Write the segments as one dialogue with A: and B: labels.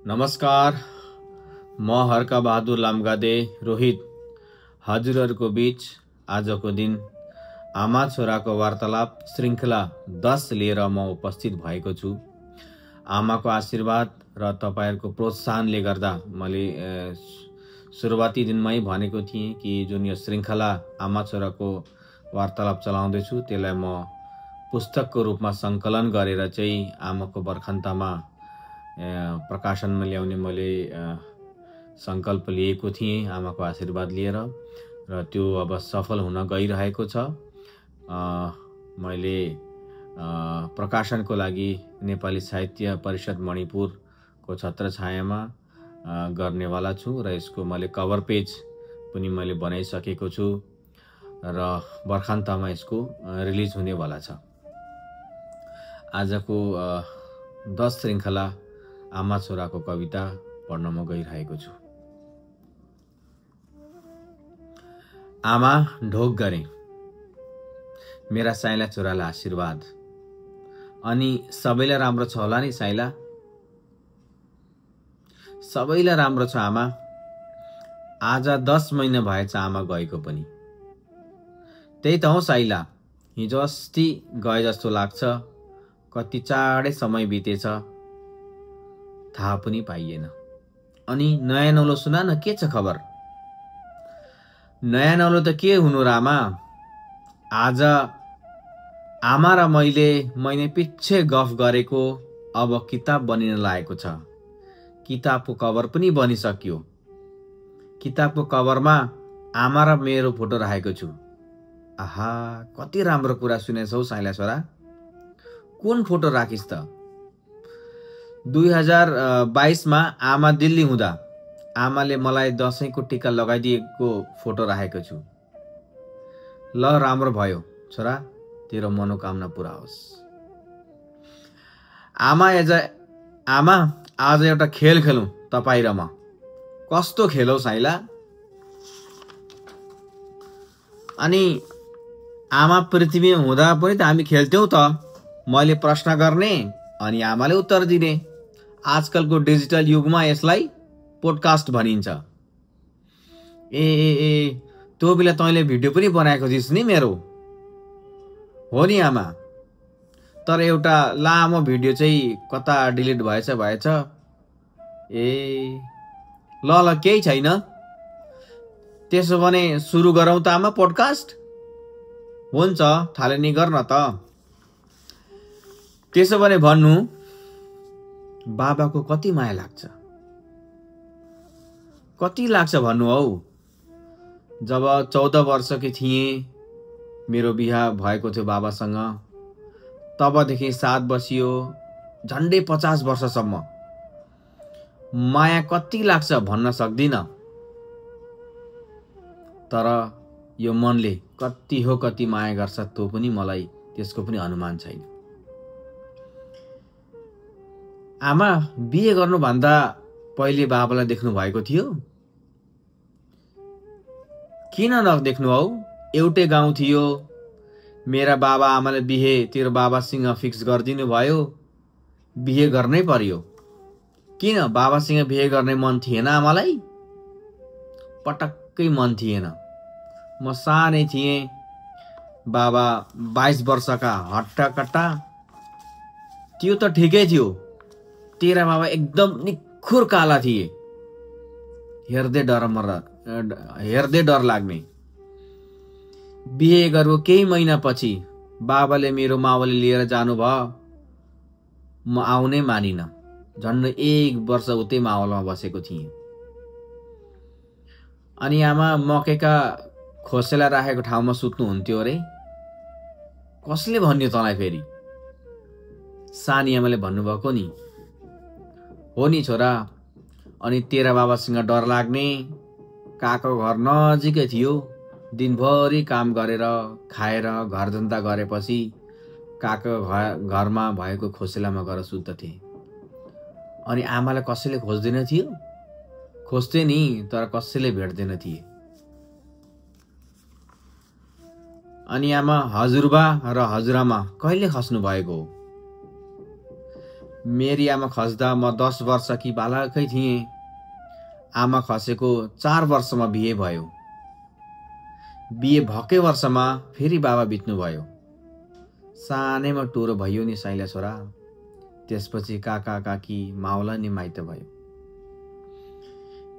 A: नमस्कार, म हर्कबहादुर लामगादे रोहित हजुरहरूको बीच आजको दिन आमा छोराको वार्तालाप श्रृङ्खला 10 लिएर म उपस्थित भएको छु। आमाको आशीर्वाद र तपाईहरुको प्रोत्साहनले गर्दा मैले सुरुवाती दिनमै भनेको थिएँ कि जुन यो श्रृङ्खला आमा छोराको वार्तालाप चलाउँदैछु त्यसलाई म पुस्तकको रूपमा सङ्कलन गरेर चाहिँ आमाको बर्खन्तामा प्रकाशनमा ल्याउने मैले संकल्प लिएको थिएँ आमाको आशीर्वाद लिएर र त्यो अब सफल हुन गइरहेको छ। मैले प्रकाशनको लागि नेपाली साहित्य परिषद मणिपुरको छत्रछायामा गर्नेवाला छु र यसको मैले कभर पेज पनि मैले बनाइसकेको छु र बर्खान्तमा यसको रिलिज हुनेवाला छ। आजको 10 श्रृङ्खला आमा छोराको कविता पढ्न म गइरहेको छु। आमा ढोक गरे मेरा साइला छोरालाई आशीर्वाद, अनि सबैलाई राम्रो छ होला नि साइला? सबैलाई राम्रो छ आमा। आज 10 महिना भएछ आमा गएको पनि। त्यही त हो साइला, हिजो अस्ति गए जस्तो लाग्छ। कति चाँडै समय बितेछ थाहा पनि पाइएन। अनि नयाँ नौलो सुना न, के छ खबर? नयाँ नौलो त के हुनु र आमा। आज आमा र मैले महिने पछि गफ गरेको अब किताब बनिन लागेको छ। किताबको कभर पनि बनिसक्यो। किताबको कभरमा आमा र मेरो फोटो राखेको छु। आहा, कति राम्रो कुरा सुनेछौ साइला छोरा। कुन फोटो राखिस् त? 2022 मा आमा दिल्ली हुँदा आमाले मलाई दशैंको टिका लगाइदिएको फोटो राखेको छु। ल, राम्रो भयो छोरा, तेरो मनोकामना पूरा होस्। आमा आज एउटा खेल खेलौं तपाई र म। कस्तो खेल हौ साइला? अनि आमा पृथ्वीमा हुँदा पनि त हामी खेल्थ्यौं त। मैले प्रश्न गर्ने अनि आमाले उत्तर दिने। आजकलको डिजिटल युगमा यसलाई पोडकास्ट भनिन्छ। ए त्यो बेला तैँले भिडियो पनि बनाएको थिइस् नि मेरो। हो नि आमा, तर एउटा लामो भिडियो चाहिँ कता डिलिट भएछ। ल केही छैन। त्यसो भने सुरु गरौँ त आमा पोडकास्ट? हुन्छ, थालनी गर्न त। त्यसो भने भन्नु, बाबाको कति माया लाग्छ? कति लाग्छ भन्नु हौ। जब 14 वर्षकी थिएँ, मेरो बिहा भएको थियो बाबासँग। तबदेखि साथ बसियो झन्डै 50 वर्षसम्म। माया कति लाग्छ भन्न सक्दिन, तर यो मनले कति हो कति माया गर्छ त्यो पनि मलाई त्यसको पनि अनुमान छैन। आमा बिहे गर्नुभन्दा पहिले बाबालाई देख्नु भएको थियो? किन नदेख्नु हौ? एउटै गाउँ थियो। मेरा बाबा आमाले बिहे तेरो बाबासँग फिक्स गरिदिनु भयो। बिहे गर्नै पर्यो। किन बाबासँग बिहे गर्ने मन थिएन आमालाई? पटक्कै मन थिएन। म सानै थिएँ। बाबा 22 वर्षका हट्टाकट्टा। त्यो त ठिकै थियो। तेरा बाबा एकदम निखुर काला थिए। हेर्दै डर लाग्ने। बिहे गरेको केही महिना पछि बाबाले मेरो मावली लिएर जानुभयो। म आउनै मानिन। झन्डै 1 वर्ष उतै मावलमा बसेको थिएँ। अनि आमा मकैका खोसेला राखेको ठाउँमा सुत्नुहुन्थ्यो अरे। कसले भन्यो तँलाई फेरि? सानी आमाले भन्नुभएको नि। हो नि छोरा। अनि तेरा बाबासँग डर लाग्ने। काको घर नजिकै थियो। दिनभरि काम गरेर खाएर घर धन्दा गरेपछि काको घरमा भएको खोसेलामा गएर सुत्दथे। अनि आमालाई कसैले खोज्दैन थियो? खोज्थे नि, तर कसैले भेट्दैन थिए। अनि आमा हजुरबा र हजुरआमा कहिले खस्नु भएको हो? मेरी आमा खस्दा म 10 वर्ष कि बालकै थिएँ। आमा खसेको 4 वर्षमा बिहे भयो। बिहे भएकै वर्षमा फेरि बाबा बित्नुभयो। सानैमा टोरो भयो नि साइला छोरा। त्यसपछि काका काकी मावला नि माइत भयो।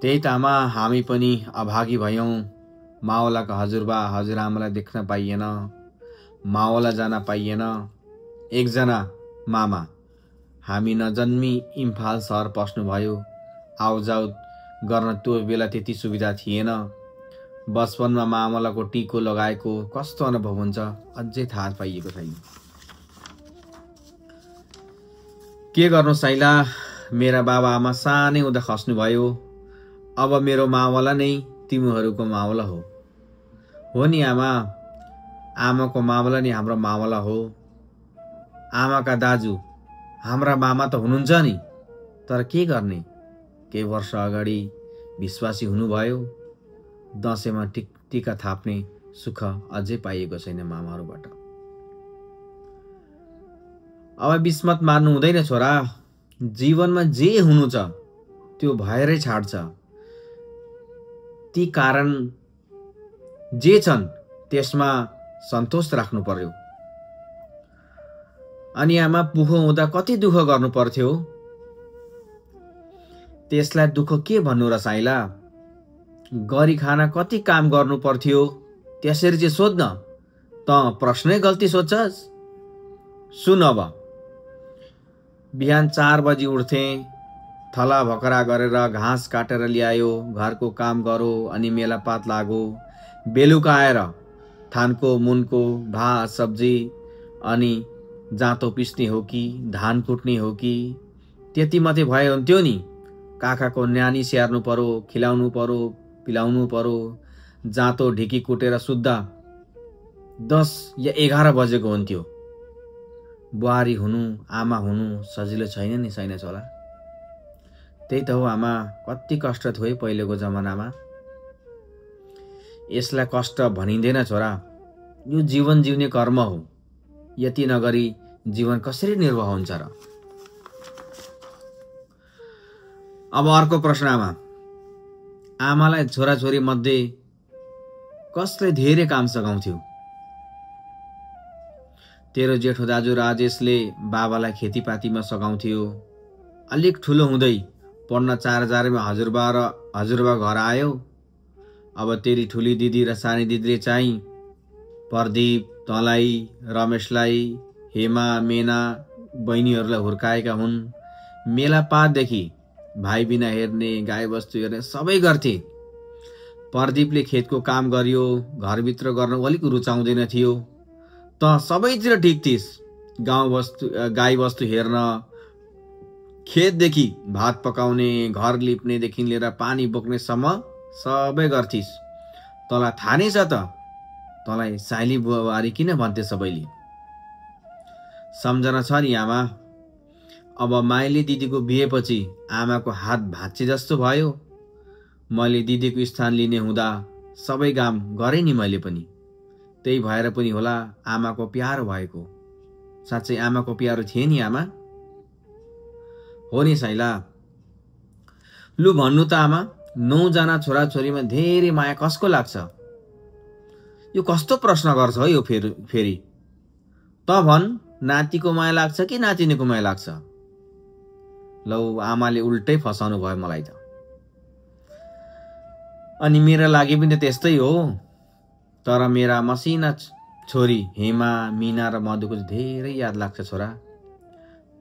A: त्यही त आमा, हामी पनि अभागी भयौँ। मावलाका हजुरबा हजुरआमालाई देख्न पाइएन, मावला जान पाइएन। एकजना मामा हामी नजन्मी इम्फाल सहर पस्नुभयो। आउजाउ गर्न त्यो बेला त्यति सुविधा थिएन। बचपनमा मामलाको टिको लगाएको कस्तो अनुभव हुन्छ अझै थाहा पाइएको छैन। के गर्नु साइला, मेरा बाबा आमा सानै हुँदा खस्नुभयो। अब मेरो मावला नै तिमीहरूको मावला हो नि आमा। आमाको मावला नि हाम्रो मावला हो। आमाका दाजु हाम्रा मामा त हुनुहुन्छ नि, तर के गर्ने, केही वर्ष अगाडि विश्वासी हुनुभयो। दसैँमा टिका थाप्ने सुख अझै पाइएको छैन मामाहरूबाट। अब बिस्मत मार्नु हुँदैन छोरा। जीवनमा जे हुनु छ त्यो भएरै छाड्छ। ती कारण जे छन् त्यसमा सन्तोष राख्नु पर्यो। अनि आमा पुखो हुँदा कति दुःख गर्नु पर्थ्यो। त्यसलाई दुःख के भन्नु र साइला। गरी खाना कति काम गर्नु पर्थ्यो त्यसरी चाहिँ सोध्न। त प्रश्नै गल्ती सोध्छस्। सुन, अब बिहान 4 बजी उठ्थे, थला भकरा गरेर घाँस काटेर ल्यायो, घरको काम गरो, अनि मेलापात लागो। बेलुका आएर थानको मुनको भात सब्जी, अनि जाँतो पिस्ने हो कि धान कुट्ने हो कि त्यति मात्रै भए हुन्थ्यो नि। काकाको नानी स्याहार्नु पर्यो, खिलाउनु पर्यो, पिलाउनु पर्यो। जाँतो ढिकी कुटेर सुत्दा 10 या 11 बजेको हुन्थ्यो। बुहारी हुनु, आमा हुनु सजिलो छैन नि छैन छोरा। त्यही त हो आमा, कति कष्ट थियो है पहिलेको जमानामा। यसलाई कष्ट भनिँदैन छोरा। यो जीवन जिउने कर्म हो। यति नगरी जीवन कसरी निर्वाह हुन्छ र। अब अर्को प्रश्न आमा, आमालाई छोराछोरी मध्ये कसले धेरै काम सघाउँथ्यो। तेरो जेठो दाजु राजेशले बाबालाई खेतीपातीमा सघाउँथ्यो। अलिक ठुलो हुँदै पढ्न 4,000मा हजुरबा घर आयो। अब तेरी ठुली दिदी र सानी दिदीले चाहिँ प्रदीप, तँलाई, रमेशलाई, हेमा, मेना बहिनीहरूलाई हुर्काएका हुन्। मेलापातदेखि भाइ बिना हेर्ने, गाईबस्तु हेर्ने सबै गर्थे। प्रदीपले खेतको काम गरियो, घरभित्र गर्न अलिक रुचाउँदैन थियो। त सबैतिर ठिक थिइस्। गाईबस्तु हेर्न, खेतदेखि भात पकाउने, घर लिप्नेदेखि लिएर पानी बोक्नेसम्म सबै गर्थिस्। तँलाई थाहा नै छ त, तँलाई साइली बुहारी किन भन्थे सबैले। सम्झना छ नि आमा। अब माइली दिदीको बिहेपछि आमाको हात भाँच्चे जस्तो भयो। मैले दिदीको स्थान लिने हुँदा सबै काम गरेँ नि मैले पनि। त्यही भएर पनि होला आमाको प्यारो भएको। साँच्चै आमाको प्यारो थिए नि आमा। हो नि साइला। लु भन्नु त आमा, 9 जना छोराछोरीमा धेरै माया कसको लाग्छ। यो कस्तो प्रश्न गर्छ है यो फेरि। त भन्, नातिको माया लाग्छ कि नातिनीको माया लाग्छ। लौ आमाले उल्टै फसाउनु भयो मलाई त। अनि मेरा लागि पनि त त्यस्तै हो। तर मेरा मसिना छोरी हेमा, मिना र मधुको धेरै याद लाग्छ छोरा।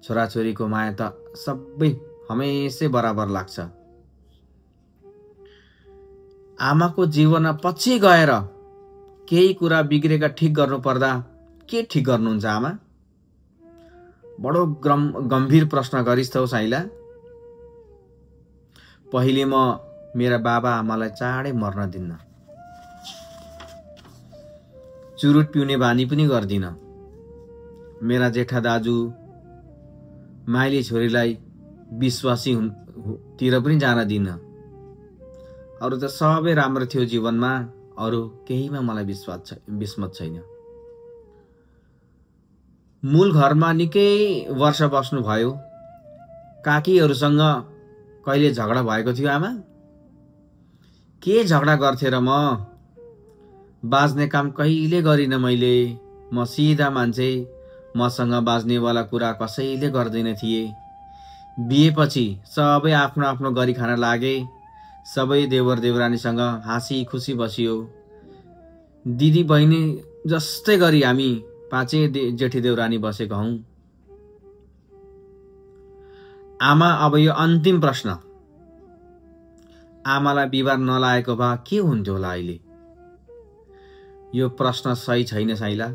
A: छोराछोरीको माया त सबै हमेसै बराबर लाग्छ। आमाको जीवनमा पछि गएर केही कुरा बिग्रेका ठिक गर्नु पर्दा के ठिक गर्नुहुन्छ आमा। बडो गम्भीर प्रश्न गरिस् त साइला। पहिले म मेरा बाबा आमालाई चाँडै मर्न दिन्न। चुरुट पिउने बानी पनि गर्दिन। मेरा जेठा दाजु माइली छोरीलाई विश्वासी तिर पनि जान दिन। अरू त सबै राम्रो थियो जीवनमा। अरू केहीमा मलाई विस्मत छैन। मूल घरमा निकै वर्ष बस्नुभयो। काकीहरूसँग कहिले झगडा भएको थियो आमा? के झगडा गर्थे र म? बाज्ने काम कहिले गरिनँ मैले। म सिधा मान्छे, मसँग बाज्नेवाला कुरा कसैले गर्दैन थिए। बिहेपछि सबै आफ्नो आफ्नो गरी खान लागे। सबै देवर देवरानीसँग हाँसी खुसी बसियो। दिदी बहिनी जस्तै गरी हामी पाँचै जेठी देवरानी बसेका हौं। आमा, अब यो अन्तिम प्रश्न। आमालाई बिमार नलागेको भए के हुन्थ्यो होला अहिले? यो प्रश्न सही छैन साइला।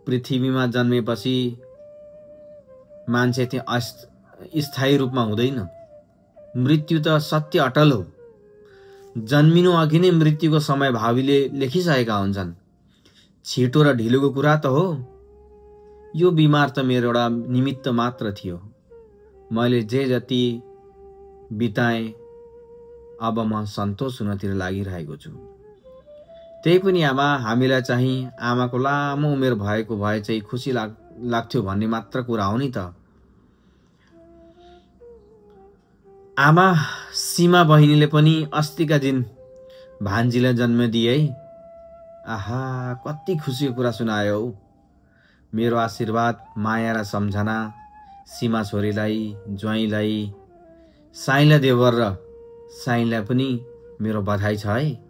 A: पृथ्वीमा जन्मेपछि मान्छे त्यहाँ स्थायी रूपमा हुँदैन। मृत्यु त सत्य अटल हो। जन्मिनु अघि नै मृत्युको समय भावीले लेखिसकेका हुन्छन्। छिटो र ढिलोको कुरा त हो। यो बिमार त मेरो एउटा निमित्त मात्र थियो। मैले जे जति बिताएँ, अब म सन्तोष हुनतिर लागिरहेको छु। त्यही पनि आमा, हामीलाई चाहिँ आमाको लामो उमेर भएको भए चाहिँ खुसी लाग्थ्यो भन्ने मात्र कुरा हो नि त। आमा, सीमा बहिनीले पनि अस्तिका दिन भान्जीलाई जन्म दिए है। आहा, कति खुसीको कुरा सुनायो हौ। मेरो आशीर्वाद, माया र सम्झना सीमा छोरीलाई, ज्वाइँलाई, साइला देवर र साइला पनि मेरो बधाई छ है।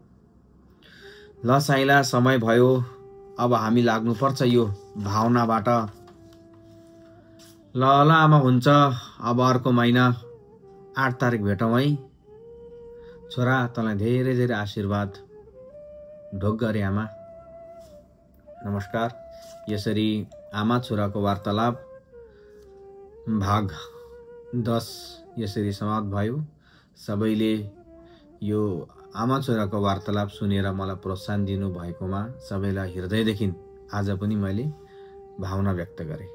A: ल साइला, समय भयो, अब हामी लाग्नुपर्छ यो भावनाबाट। ल आमा, हुन्छ। अब अर्को महिना 8 तारिक भेटौँ है। छोरा, तँलाई धेरै धेरै आशीर्वाद। ढोक गरे आमा। नमस्कार। यसरी आमा छोराको वार्तालाप भाग 10 यसरी समाप्त भयो। सबैले यो आमा छोराको वार्तालाप सुनेर मलाई प्रोत्साहन दिनु भएकोमा सबैलाई हृदयदेखि आज पनि मैले भावना व्यक्त गरेँ।